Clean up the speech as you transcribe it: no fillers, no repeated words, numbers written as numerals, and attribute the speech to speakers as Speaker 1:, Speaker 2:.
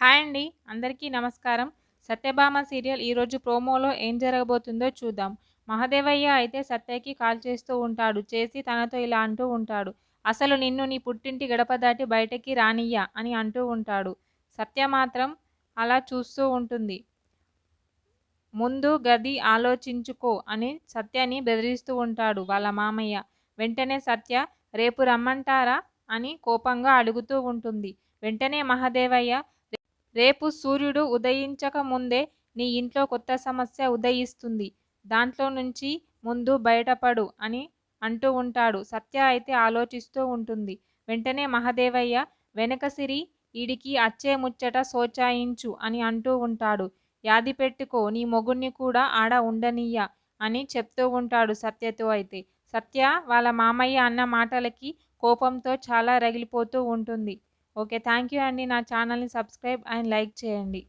Speaker 1: Hi అండి. అందరికీ నమస్కారం. 'సత్యభామ' సీరియల్ ఈరోజు ప్రోమోలో ఏం జరగబోతుందో చూద్దాం. మహదేవయ్య అయితే సత్యకి కాల్ చేస్తూ ఉంటాడు. చేసి తనతో ఇలా అంటూ ఉంటాడు. "అసలు నిన్ను నీ పుట్టింటి గడప దాటి బయటకి రానియ్య" అని అంటూ ఉంటాడు. సత్య మాత్రం అలా చూస్తూ ఉంటుంది. "ముందు గది ఆలోచించుకో" అని సత్యని బెదిరిస్తూ ఉంటాడు వాళ్ళ మామయ్య. వెంటనే సత్య "రేపు రమ్మంటారా" అని కోపంగా అడుగుతూ ఉంటుంది. వెంటనే మహదేవయ్య "రేపు సూర్యుడు ఉదయించక ముందే నీ ఇంట్లో కొత్త సమస్య ఉదయిస్తుంది. దాంట్లో నుంచి ముందు బయటపడు" అని అంటూ ఉంటాడు. సత్య అయితే ఆలోచిస్తూ ఉంటుంది. వెంటనే మహదేవయ్య "వెనకసిరి ఈడికి అచ్చే ముచ్చట సోచాయించు" అని అంటూ ఉంటాడు. "యాది పెట్టుకో నీ మొగుణ్ణి కూడా ఆడ ఉండనియ్య" అని చెప్తూ ఉంటాడు సత్యతో అయితే. సత్య వాళ్ళ మామయ్య అన్న మాటలకి కోపంతో చాలా రగిలిపోతూ ఉంటుంది. ఓకే. థ్యాంక్ యూ అండి. నా ఛానల్ని సబ్స్క్రైబ్ అండ్ లైక్ చేయండి.